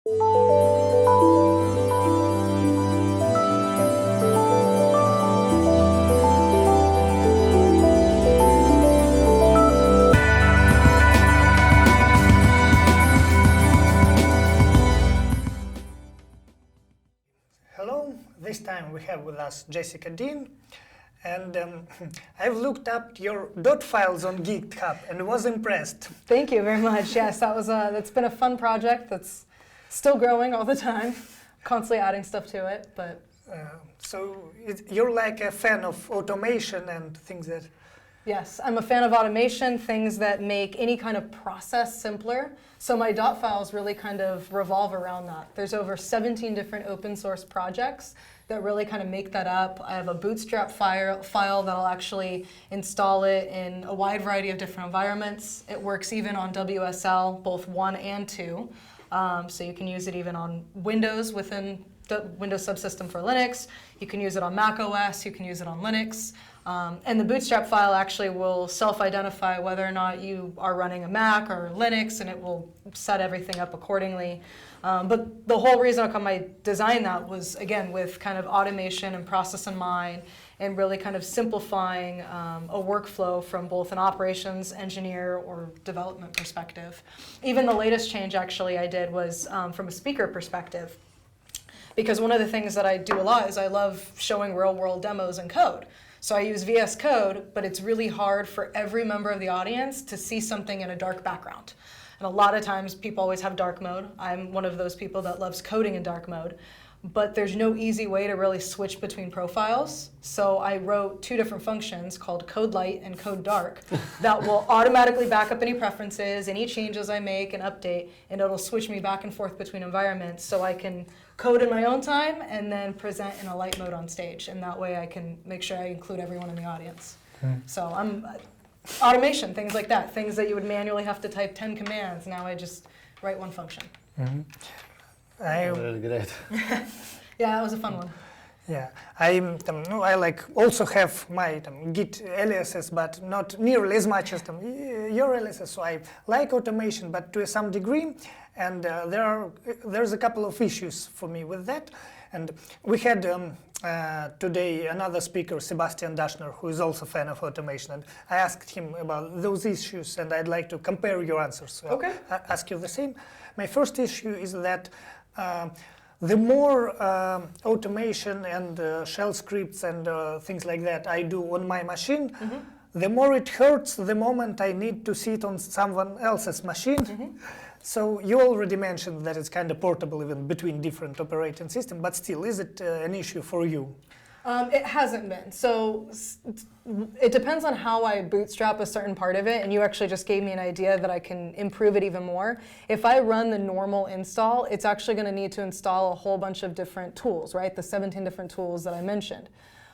Hello, this time we have with us Jessica, and I've looked up your dot files on GitHub and was impressed. Thank you very much. Yes, that's been a fun project that's still growing all the time, constantly adding stuff to it. But so you're like a fan of automation and things that... Yes, I'm a fan of automation, things that make any kind of process simpler. So my dot files really kind of revolve around that. There's over 17 different open source projects that really kind of make that up. I have a Bootstrap file that'll actually install it in a wide variety of different environments. It works even on WSL, both 1 and 2. So you can use it even on Windows within the Windows subsystem for Linux. You can use it on Mac OS, you can use it on Linux. And the Bootstrap file actually will self-identify whether or not you are running a Mac or Linux, and it will set everything up accordingly. But the whole reason I designed that was, again, with kind of automation and process in mind, and really kind of simplifying a workflow from both an operations engineer or development perspective. Even the latest change actually I did was from a speaker perspective. Because one of the things that I do a lot is I love showing real-world demos and code. So I use VS Code, but it's really hard for every member of the audience to see something in a dark background. And a lot of times people always have dark mode. I'm one of those people that loves coding in dark mode. But there's no easy way to really switch between profiles. So I wrote 2 different functions called Code Light and Code Dark that will automatically back up any preferences, any changes I make and update, and it'll switch me back and forth between environments so I can code in my own time and then present in a light mode on stage. And that way I can make sure I include everyone in the audience. So automation, things like that, things that you would manually have to type 10 commands. Now I just write 1 function. Really great. Yeah, that was a fun one. Yeah, I like also have my Git aliases, but not nearly as much as your aliases. So I like automation, but to some degree, and there's a couple of issues for me with that. And we had today another speaker, Sebastian Daschner, who is also a fan of automation, and I asked him about those issues, and I'd like to compare your answers. So okay. I'll ask you the same. My first issue is that the more automation and shell scripts and things like that I do on my machine, the more it hurts the moment I need to sit on someone else's machine. So you already mentioned that it's kind of portable even between different operating systems, but still, is it an issue for you? It hasn't been. So it depends on how I bootstrap a certain part of it, and you actually just gave me an idea that I can improve it even more. If I run the normal install, it's actually going to need to install a whole bunch of different tools, right? The 17 different tools that I mentioned.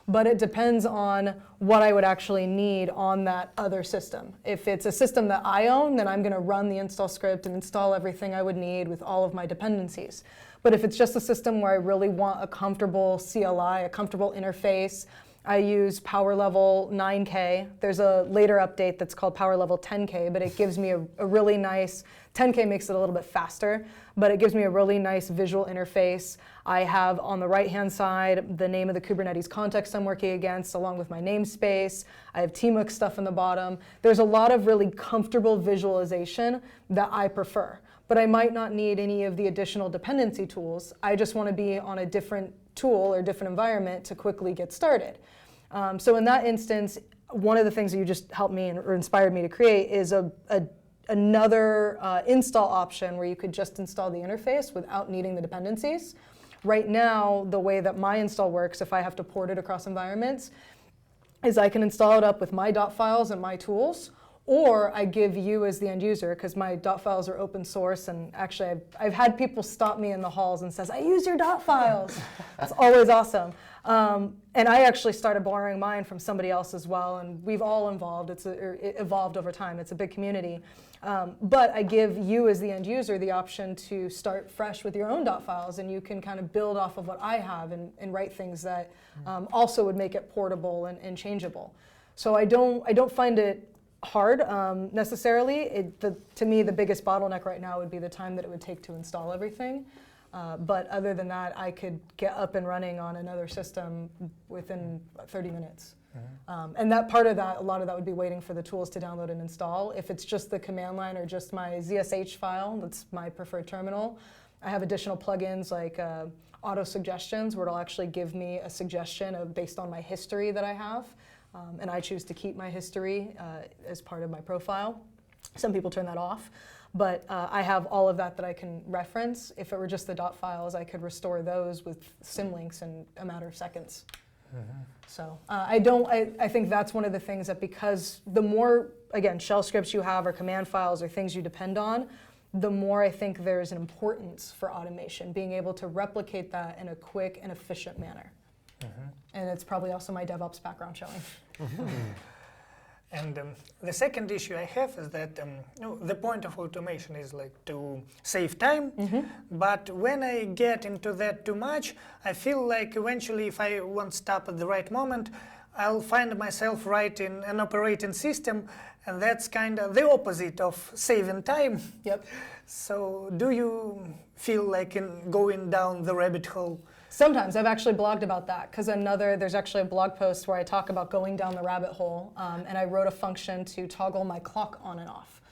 But it depends on what I would actually need on that other system. If it's a system that I own, then I'm going to run the install script and install everything I would need with all of my dependencies. But if it's just a system where I really want a comfortable CLI, a comfortable interface, I use Power Level 9K. There's a later update that's called Power Level 10K, but it gives me a really nice, 10K makes it a little bit faster, but it gives me a really nice visual interface. I have on the right-hand side the name of the Kubernetes context I'm working against, along with my namespace. I have TMUX stuff in the bottom. There's a lot of really comfortable visualization that I prefer, but I might not need any of the additional dependency tools. I just want to be on a different tool or different environment to quickly get started. So in that instance, one of the things that you just helped me or inspired me to create is another install option where you could just install the interface without needing the dependencies. Right now, the way that my install works, if I have to port it across environments, is I can install it up with my dot files and my tools, or I give you as the end user, because my dot files are open source, and actually I've had people stop me in the halls and says, I use your dot files. That's always awesome. And I actually started borrowing mine from somebody else as well, and we've all evolved. It evolved over time. It's a big community. But I give you as the end user the option to start fresh with your own dot files, and you can kind of build off of what I have and write things that also would make it portable and changeable. So I don't find it hard necessarily. To me, the biggest bottleneck right now would be the time that it would take to install everything. But other than that, I could get up and running on another system within 30 minutes. And that part of that, a lot of that would be waiting for the tools to download and install. If it's just the command line or just my ZSH file, that's my preferred terminal, I have additional plugins like auto suggestions, where it'll actually give me a suggestion based on my history that I have. And I choose to keep my history as part of my profile. Some people turn that off. But I have all of that I can reference. If it were just the dot files, I could restore those with symlinks in a matter of seconds. So I think that's one of the things that, because the more, again, shell scripts you have or command files or things you depend on, the more I think there's an importance for automation, being able to replicate that in a quick and efficient manner. And it's probably also my DevOps background showing. And the second issue I have is that the point of automation is like to save time, but when I get into that too much, I feel like eventually if I won't stop at the right moment, I'll find myself writing an operating system, and that's kind of the opposite of saving time. Yep. So do you feel like going down the rabbit hole? Sometimes. I've actually blogged about that, because there's actually a blog post where I talk about going down the rabbit hole, and I wrote a function to toggle my clock on and off.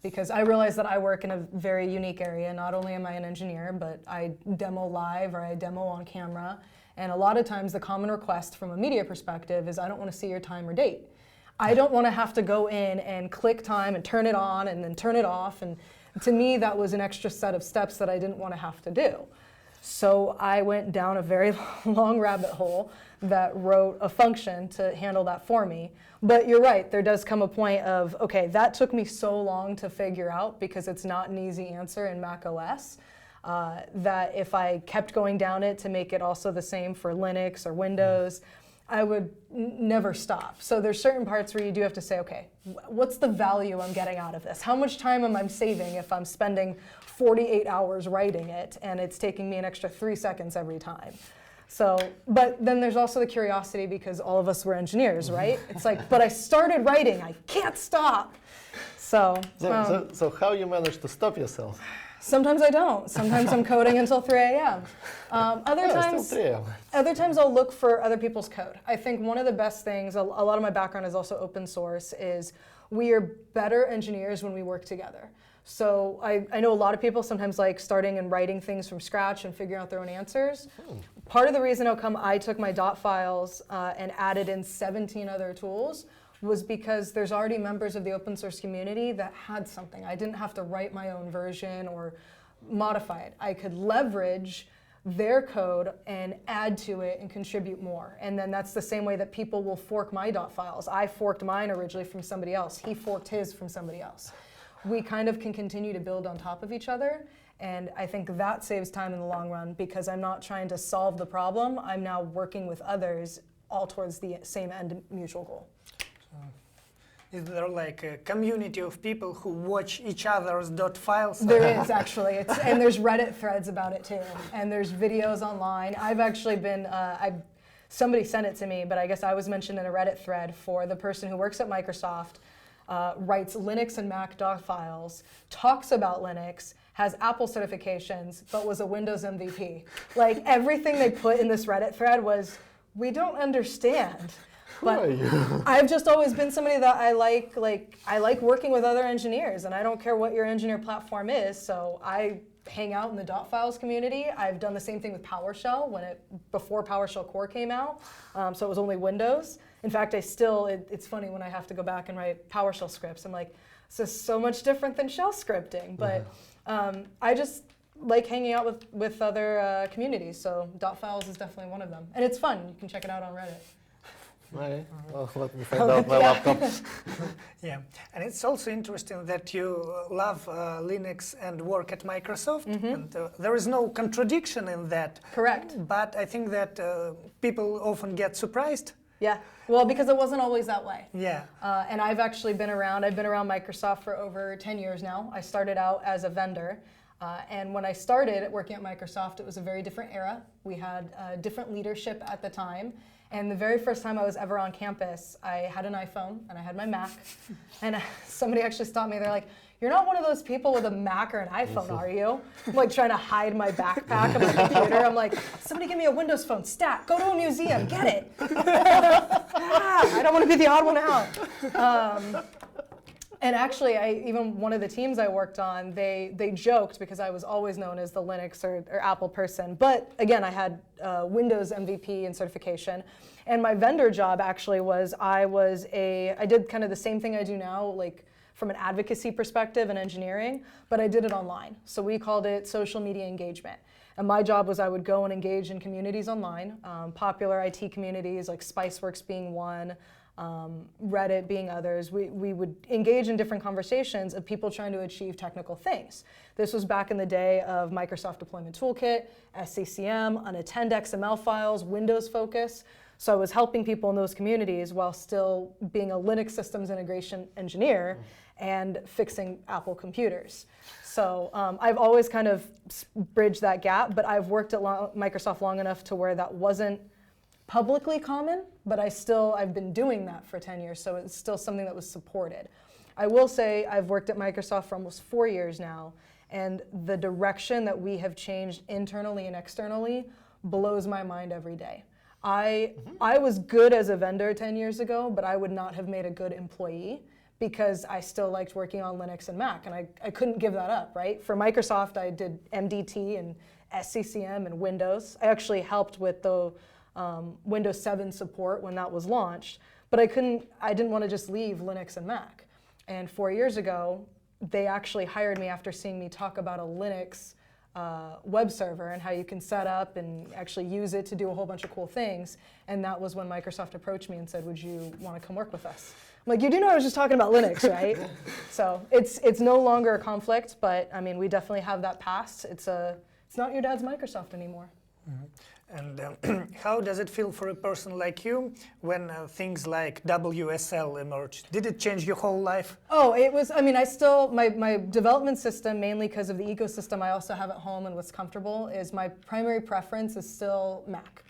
Because I realize that I work in a very unique area. Not only am I an engineer, but I demo live or I demo on camera. And a lot of times the common request from a media perspective is, I don't want to see your time or date. I don't want to have to go in and click time and turn it on and then turn it off. And to me, that was an extra set of steps that I didn't want to have to do. So I went down a very long rabbit hole that wrote a function to handle that for me. But you're right, there does come a point of, okay, that took me so long to figure out, because it's not an easy answer in Mac OS, that if I kept going down it to make it also the same for Linux or Windows, I would never stop. So there's certain parts where you do have to say, okay, what's the value I'm getting out of this? How much time am I saving if I'm spending 48 hours writing it and it's taking me an extra 3 seconds every time? So, but then there's also the curiosity, because all of us were engineers, right? It's like, but I started writing, I can't stop. So how you manage to stop yourself? Sometimes I don't. Sometimes I'm coding until 3 a.m. Other times I'll look for other people's code. I think one of the best things, a lot of my background is also open source, is we are better engineers when we work together. So I know a lot of people sometimes like starting and writing things from scratch and figuring out their own answers. Part of the reason how come I took my dot files and added in 17 other tools was because there's already members of the open source community that had something. I didn't have to write my own version or modify it. I could leverage their code and add to it and contribute more. And then that's the same way that people will fork my dot files. I forked mine originally from somebody else. He forked his from somebody else. We kind of can continue to build on top of each other. And I think that saves time in the long run, because I'm not trying to solve the problem. I'm now working with others all towards the same end mutual goal. Is there like a community of people who watch each other's dot files? There is actually, and there's Reddit threads about it too, and there's videos online. I've actually been, somebody sent it to me, but I guess I was mentioned in a Reddit thread for the person who works at Microsoft, writes Linux and Mac dot files, talks about Linux, has Apple certifications, but was a Windows MVP. Like, everything they put in this Reddit thread was, we don't understand. But I've just always been somebody that I like working with other engineers, and I don't care what your engineer platform is, so I hang out in the dot files community. I've done the same thing with PowerShell before PowerShell Core came out, so it was only Windows. In fact, it's funny when I have to go back and write PowerShell scripts. I'm like, this is so much different than shell scripting, but I just like hanging out with other communities, so dot files is definitely one of them. And it's fun, you can check it out on Reddit. Right. Well, let me find out my laptop. Yeah, and it's also interesting that you love Linux and work at Microsoft, and there is no contradiction in that. Correct. But I think that people often get surprised. Yeah, well, because it wasn't always that way. Yeah. And I've actually been around Microsoft for over 10 years now. I started out as a vendor. And when I started working at Microsoft, it was a very different era. We had different leadership at the time. And the very first time I was ever on campus, I had an iPhone and I had my Mac. And somebody actually stopped me. They're like, "You're not one of those people with a Mac or an iPhone, are you?" I'm like trying to hide my backpack and my computer. I'm like, "Somebody give me a Windows phone. Stat, go to a museum, get it." I don't want to be the odd one out. And actually, even one of the teams I worked on, they joked because I was always known as the Linux or Apple person. But again, I had Windows MVP and certification. And my vendor job actually was, I did kind of the same thing I do now, like from an advocacy perspective and engineering, but I did it online. So we called it social media engagement. And my job was I would go and engage in communities online, popular IT communities like Spiceworks being one, Reddit being others. We would engage in different conversations of people trying to achieve technical things. This was back in the day of Microsoft Deployment Toolkit, SCCM, unattend XML files, Windows Focus. So I was helping people in those communities while still being a Linux systems integration engineer and fixing Apple computers. So I've always kind of bridged that gap, but I've worked at Microsoft long enough to where that wasn't publicly common, but I've been doing that for 10 years, so it's still something that was supported. I will say I've worked at Microsoft for almost 4 years now, and the direction that we have changed internally and externally blows my mind every day. I was good as a vendor 10 years ago, but I would not have made a good employee because I still liked working on Linux and Mac, and I couldn't give that up, right? For Microsoft, I did MDT and SCCM and Windows. I actually helped with the Windows 7 support when that was launched, but I didn't want to just leave Linux and Mac. And 4 years ago, they actually hired me after seeing me talk about a Linux web server and how you can set up and actually use it to do a whole bunch of cool things. And that was when Microsoft approached me and said, "Would you want to come work with us?" I'm like, "You do know I was just talking about Linux, right?" So it's no longer a conflict, but I mean, we definitely have that past. It's not your dad's Microsoft anymore. Mm-hmm. And how does it feel for a person like you when things like WSL emerged? Did it change your whole life? Oh, it was, my development system, mainly because of the ecosystem I also have at home and what's comfortable, is my primary preference is still Mac.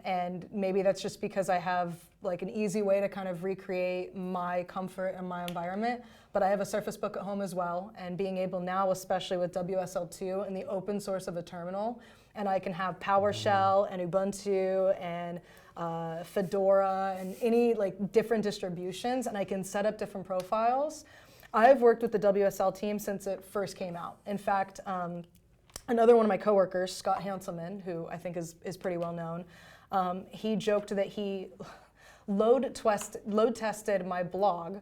And maybe that's just because I have like an easy way to kind of recreate my comfort and my environment. But I have a Surface Book at home as well, and being able now, especially with WSL2 and the open source of a terminal, and I can have PowerShell and Ubuntu and Fedora and any like different distributions, and I can set up different profiles. I've worked with the WSL team since it first came out. In fact, another one of my coworkers, Scott Hanselman, who I think is pretty well known, he joked that he load tested my blog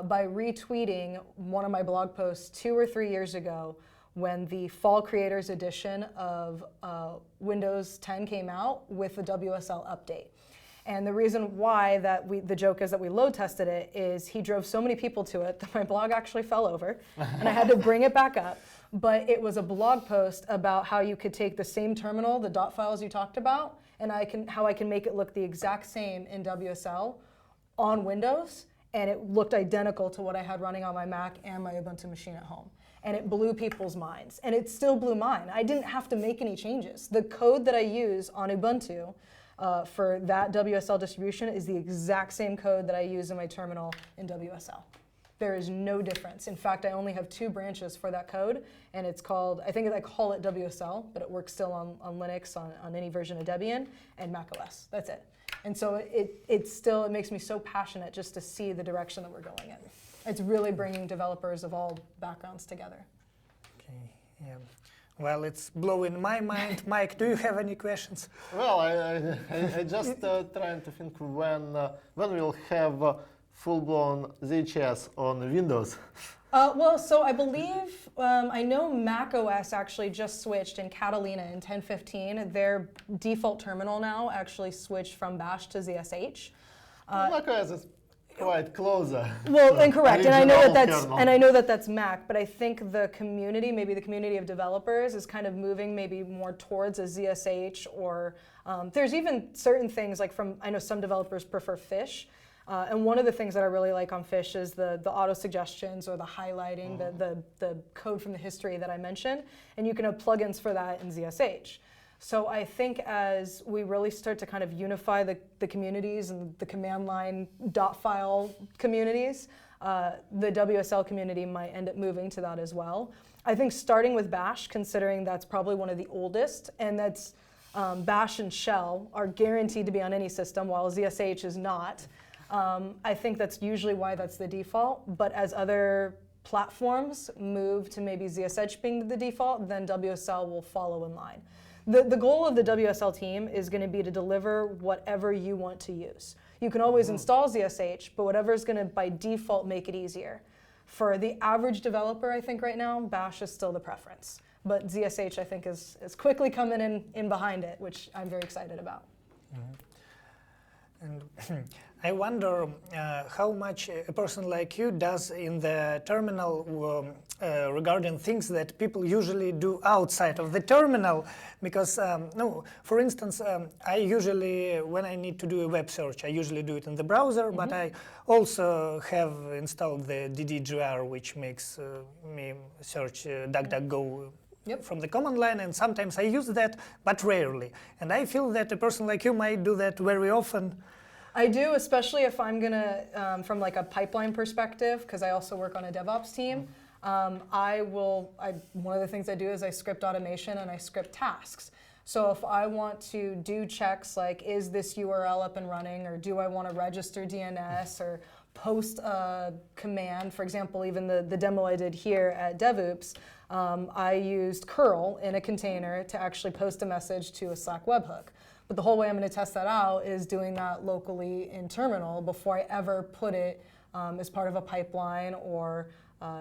by retweeting one of my blog posts 2 or 3 years ago when the Fall Creators Edition of Windows 10 came out with the WSL update. And the reason why the joke is that we load tested it is he drove so many people to it that my blog actually fell over and I had to bring it back up. But it was a blog post about how you could take the same terminal, the dot files you talked about, and how I can make it look the exact same in WSL on Windows, and it looked identical to what I had running on my Mac and my Ubuntu machine at home. And it blew people's minds, and it still blew mine. I didn't have to make any changes. The code that I use on Ubuntu for that WSL distribution is the exact same code that I use in my terminal in WSL. There is no difference. In fact, I only have 2 branches for that code, and it's called, I call it WSL, but it works still on Linux, on any version of Debian, and macOS. That's it. And so it makes me so passionate just to see the direction that we're going in. It's really bringing developers of all backgrounds together. Okay, yeah. Well, it's blowing my mind. Mike, do you have any questions? Well, I just trying to think when we'll have full-blown ZHS on Windows. Well, so I believe, I know macOS actually just switched in Catalina in 10.15. Their default terminal now actually switched from Bash to ZSH. macOS is quite closer. Well, incorrect, and I know that's Mac, but I think the community, maybe the community of developers, is kind of moving maybe more towards a ZSH, or there's even certain things like I know some developers prefer Fish. And one of the things that I really like on Fish is the auto suggestions or the highlighting, the code from the history that I mentioned, and you can have plugins for that in ZSH. So I think as we really start to kind of unify the communities and the command line .file communities, the WSL community might end up moving to that as well. I think starting with Bash, considering that's probably one of the oldest, and that's Bash and Shell are guaranteed to be on any system, while ZSH is not. I think that's usually why that's the default, but as other platforms move to maybe ZSH being the default, then WSL will follow in line. The goal of the WSL team is going to be to deliver whatever you want to use. You can always install ZSH, but whatever is going to, by default, make it easier. For the average developer, I think right now, Bash is still the preference. But ZSH, I think, is quickly coming in behind it, which I'm very excited about. And I wonder how much a person like you does in the terminal regarding things that people usually do outside of the terminal. Because, no, for instance, I usually, when I need to do a web search, I usually do it in the browser, but I also have installed the DDGR, which makes me search DuckDuckGo from the command line, and sometimes I use that, but rarely. And I feel that a person like you might do that very often. I do, especially if I'm gonna, from like a pipeline perspective, because I also work on a DevOps team. One of the things I do is I script automation and I script tasks. So if I want to do checks like, is this URL up and running, or do I want to register DNS or post a command, for example, even the demo I did here at DevOops, I used curl in a container to actually post a message to a Slack webhook. But the whole way I'm going to test that out is doing that locally in terminal before I ever put it as part of a pipeline, or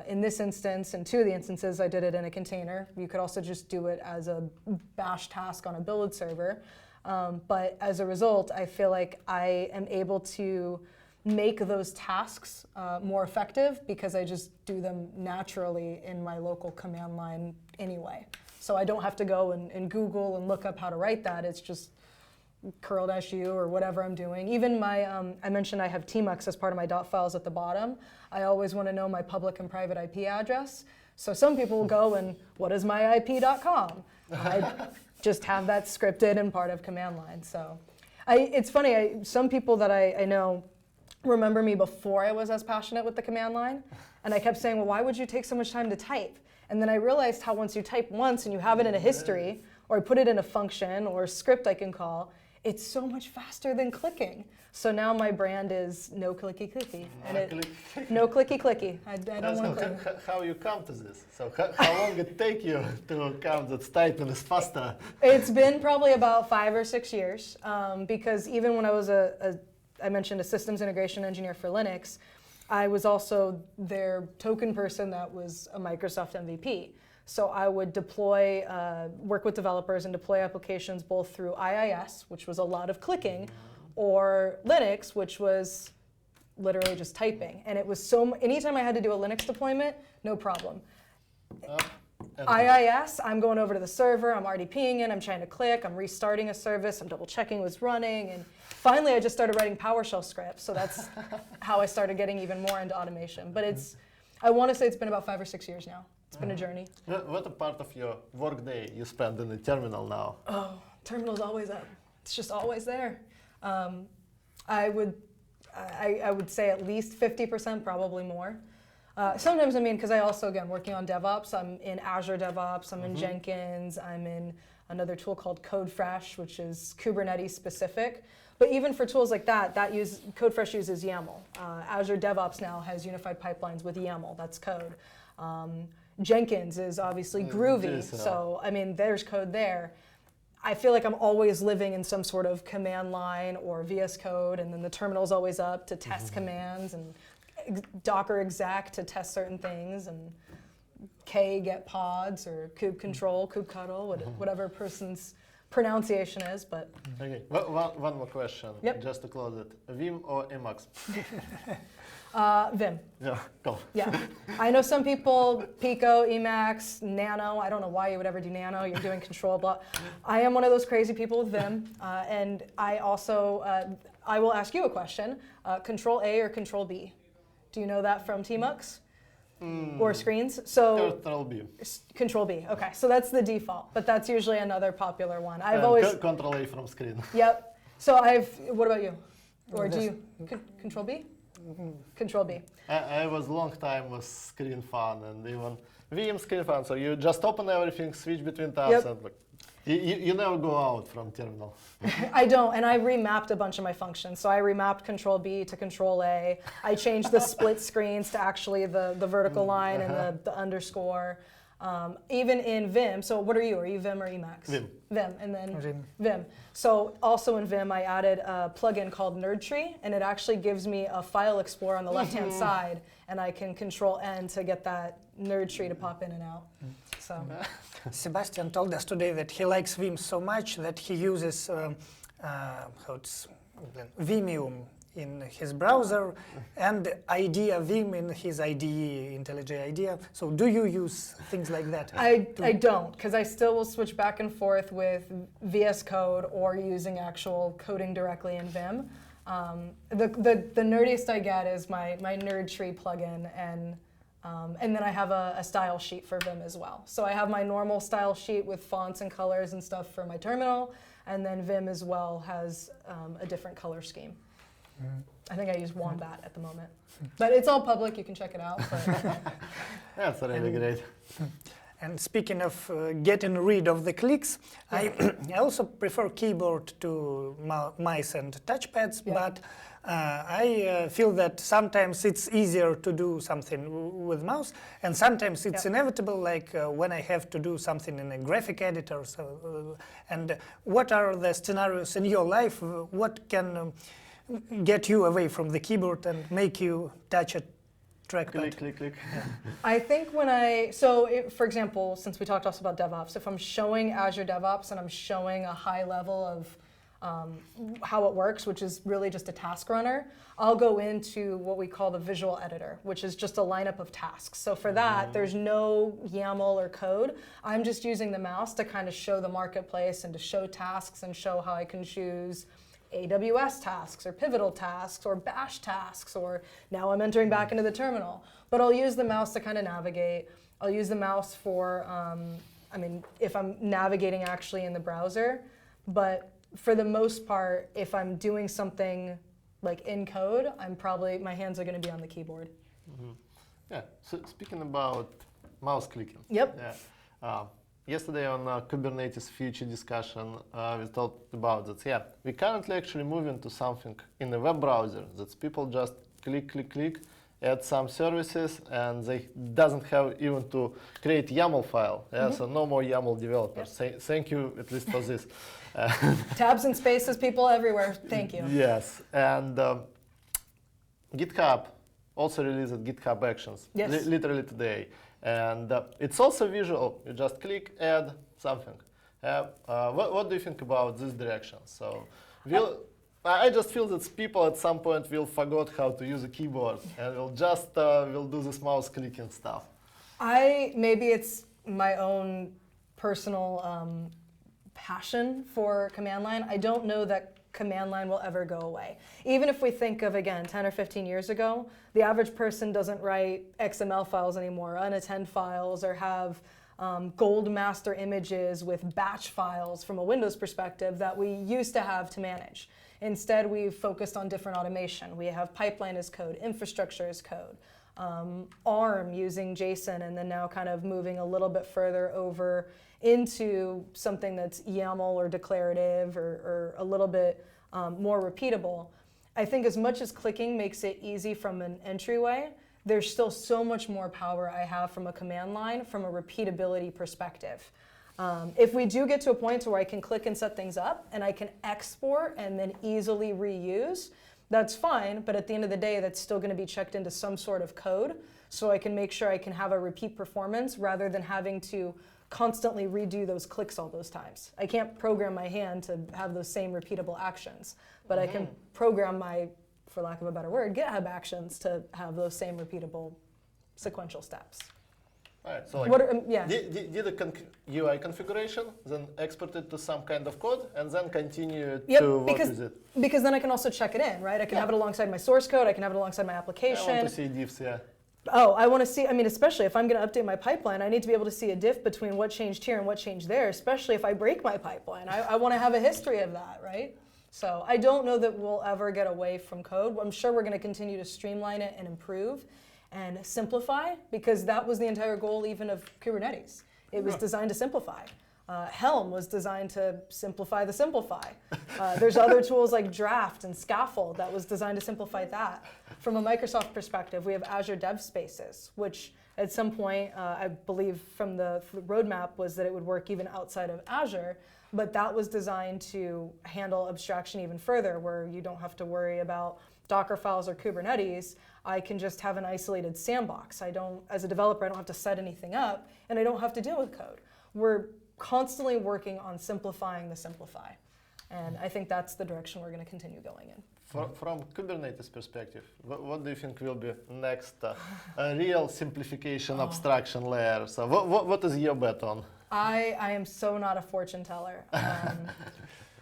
in this instance, in two of the instances, I did it in a container. You could also just do it as a bash task on a build server. But as a result, I feel like I am able to make those tasks more effective because I just do them naturally in my local command line anyway. So I don't have to go and Google and look up how to write that. It's just curl-u or whatever I'm doing. Even my, I mentioned I have tmux as part of my .files at the bottom. I always want to know my public and private IP address. So some people will go and, what is my IP.com? I just have that scripted and part of command line. So it's funny, some people that I know remember me before I was as passionate with the command line. And I kept saying, well, why would you take so much time to type? And then I realized how once you type once and you have it in a history, or I put it in a function or a script I can call, it's so much faster than clicking. So now my brand is no clicky clicky. No clicky clicky. I don't want to click. How you come to this? So how long it take you to come that typing is faster? It's been probably about 5 or 6 years, because even when I was I mentioned a systems integration engineer for Linux, I was also their token person that was a Microsoft MVP. So I would deploy, work with developers and deploy applications both through IIS, which was a lot of clicking, or Linux, which was literally just typing. And it was anytime I had to do a Linux deployment, no problem. IIS, I'm going over to the server, I'm RDPing in, I'm trying to click, I'm restarting a service, I'm double checking what's running, and finally I just started writing PowerShell scripts, so that's how I started getting even more into automation. But I want to say it's been about 5 or 6 years now. It's been a journey. What a part of your workday you spend in the terminal now? Oh, terminal's always up. It's just always there. I would say at least 50%, probably more. Sometimes, I mean, because I also, again, working on DevOps, I'm in Azure DevOps, I'm in Jenkins, I'm in another tool called CodeFresh, which is Kubernetes specific. But even for tools like that, CodeFresh uses YAML. Azure DevOps now has unified pipelines with YAML, that's code. Jenkins is obviously Groovy, so I mean, there's code there. I feel like I'm always living in some sort of command line or VS Code, and then the terminal's always up to test commands, and Docker exec to test certain things, and K get pods, or kube control, kubectl, whatever person's pronunciation is. But okay, one more question, just to close it. Vim or Emacs? Vim. Yeah, go. Yeah. I know some people, Pico, Emacs, Nano. I don't know why you would ever do Nano. You're doing control block. I am one of those crazy people with Vim. And I also, I will ask you a question. Control A or Control B? Do you know that from Tmux? Or screens? So Control B. Control B. Okay, so that's the default, but that's usually another popular one. I've always Control A from screen. Yep. So what about you? Or do you Control B? Control B. I was long time with screen fun and even Vim screen fun. So you just open everything, switch between tabs, and like, you never go out from terminal. I don't, and I remapped a bunch of my functions. So I remapped Control B to Control A. I changed the split screens to actually the vertical line and the underscore. Even in Vim, so what are you? Are you Vim or Emacs? Vim. Vim, and then Vim. So also in Vim, I added a plugin called Nerd Tree, and it actually gives me a file explorer on the left-hand side, and I can Control N to get that Nerd Tree to pop in and out. So. Sebastian told us today that he likes Vim so much that he uses Vimium in his browser and IDEA Vim in his IDE, IntelliJ IDEA. So do you use things like that? I don't, because I still will switch back and forth with VS Code or using actual coding directly in Vim. The nerdiest I get is my Nerd Tree plugin, and then I have a style sheet for Vim as well. So I have my normal style sheet with fonts and colors and stuff for my terminal, and then Vim as well has a different color scheme. I think I use Wombat at the moment. But it's all public, you can check it out. That's really great. And speaking of getting rid of the clicks, I also prefer keyboard to mice and touchpads, but I feel that sometimes it's easier to do something with mouse, and sometimes it's inevitable, like when I have to do something in a graphic editor. So, and what are the scenarios in your life? What can get you away from the keyboard and make you touch a trackpad? Click, click, click. Yeah. I think for example, since we talked also about DevOps, if I'm showing Azure DevOps and I'm showing a high level of how it works, which is really just a task runner, I'll go into what we call the visual editor, which is just a lineup of tasks. So for that, there's no YAML or code. I'm just using the mouse to kind of show the marketplace and to show tasks and show how I can choose AWS tasks or pivotal tasks or bash tasks, or now I'm entering back into the terminal. But I'll use the mouse to kind of navigate. I'll use the mouse for, if I'm navigating actually in the browser, but for the most part, if I'm doing something like in code, my hands are going to be on the keyboard. Yeah, so speaking about mouse clicking. Yep. Yeah. Yesterday on Kubernetes future discussion, we talked about that. Yeah, we currently actually moving to something in the web browser that's people just click, click, click, add some services, and they doesn't have even to create YAML file. Yeah, so no more YAML developers. Thank you at least for this. Tabs and spaces, people everywhere. Thank you. Yes, and GitHub also released GitHub Actions literally today. And it's also visual. You just click, add something. What do you think about this direction? So, I just feel that people at some point will forget how to use a keyboard and will do this mouse clicking stuff. Maybe it's my own personal passion for command line. I don't know that command line will ever go away. Even if we think of, again, 10 or 15 years ago, the average person doesn't write XML files anymore, unattend files, or have gold master images with batch files from a Windows perspective that we used to have to manage. Instead, we've focused on different automation. We have pipeline as code, infrastructure as code, ARM using JSON, and then now kind of moving a little bit further over into something that's YAML or declarative or a little bit more repeatable. I think as much as clicking makes it easy from an entryway, there's still so much more power I have from a command line from a repeatability perspective. If we do get to a point where I can click and set things up and I can export and then easily reuse, that's fine, but at the end of the day, that's still going to be checked into some sort of code, so I can make sure I can have a repeat performance rather than having to constantly redo those clicks all those times. I can't program my hand to have those same repeatable actions, but I can program my for lack of a better word, GitHub Actions to have those same repeatable sequential steps. All right, so like, did a UI configuration, then export it to some kind of code, and then continue to work with it. Because then I can also check it in, right? I can have it alongside my source code. I can have it alongside my application. I want to see diffs, yeah. Oh, I want to see, I mean, especially if I'm going to update my pipeline, I need to be able to see a diff between what changed here and what changed there, especially if I break my pipeline. I want to have a history of that, right? So I don't know that we'll ever get away from code. I'm sure we're going to continue to streamline it and improve and simplify, because that was the entire goal even of Kubernetes. It was designed to simplify. Helm was designed to simplify the simplify. There's other tools like Draft and Scaffold that was designed to simplify that. From a Microsoft perspective, we have Azure Dev Spaces, which at some point, I believe from the roadmap was that it would work even outside of Azure, but that was designed to handle abstraction even further, where you don't have to worry about Docker files or Kubernetes. I can just have an isolated sandbox. As a developer, I don't have to set anything up, and I don't have to deal with code. We're constantly working on simplifying the simplify. And I think that's the direction we're going to continue going in. From Kubernetes perspective, what do you think will be next real simplification abstraction layer? So what is your bet on? I am so not a fortune teller.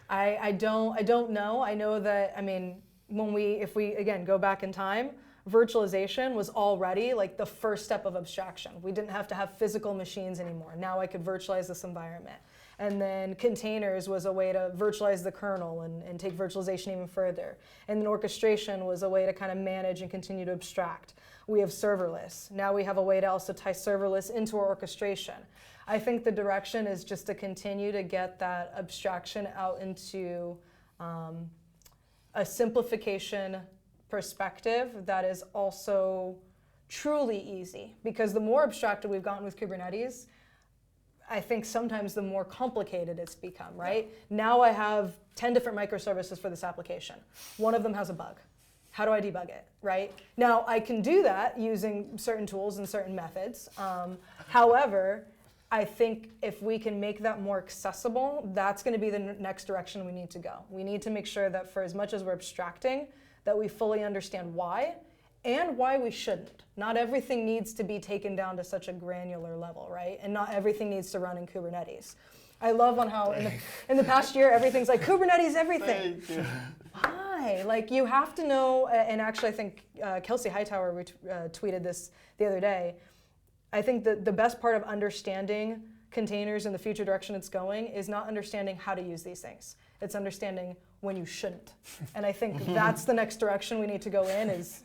I don't know. I know that, I mean, if we again go back in time, virtualization was already like the first step of abstraction. We didn't have to have physical machines anymore. Now I could virtualize this environment. And then containers was a way to virtualize the kernel and take virtualization even further. And then orchestration was a way to kind of manage and continue to abstract. We have serverless. Now we have a way to also tie serverless into our orchestration. I think the direction is just to continue to get that abstraction out into a simplification perspective that is also truly easy. Because the more abstracted we've gotten with Kubernetes, I think sometimes the more complicated it's become, right? Now I have 10 different microservices for this application. One of them has a bug. How do I debug it, right? Now I can do that using certain tools and certain methods. However, I think if we can make that more accessible, that's going to be the next direction we need to go. We need to make sure that for as much as we're abstracting, that we fully understand why and why we shouldn't. Not everything needs to be taken down to such a granular level, right? And not everything needs to run in Kubernetes. I love on how in the past year, everything's like Kubernetes everything. Thank you. Why? Like you have to know, and actually I think Kelsey Hightower tweeted this the other day. I think that the best part of understanding containers and the future direction it's going is not understanding how to use these things. It's understanding when you shouldn't. And I think that's the next direction we need to go in is...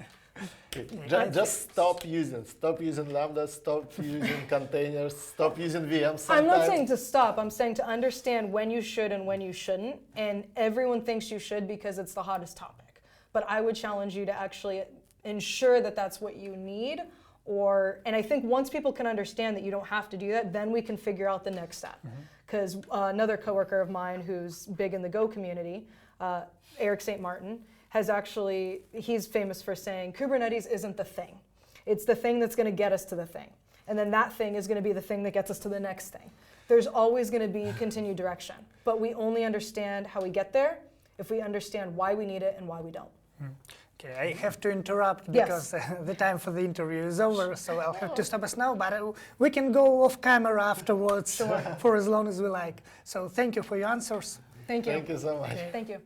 Just stop using Lambda, stop using containers, stop using VMs sometimes. I'm not saying to stop, I'm saying to understand when you should and when you shouldn't. And everyone thinks you should because it's the hottest topic. But I would challenge you to actually ensure that that's what you need. And I think once people can understand that you don't have to do that, then we can figure out the next step. Because another coworker of mine who's big in the Go community, Eric St. Martin, he's famous for saying, Kubernetes isn't the thing. It's the thing that's going to get us to the thing. And then that thing is going to be the thing that gets us to the next thing. There's always going to be continued direction. But we only understand how we get there if we understand why we need it and why we don't. Okay, I have to interrupt because the time for the interview is over, so I'll have to stop us now, but we can go off camera afterwards for as long as we like. So thank you for your answers. Thank you. Thank you so much. Thank you.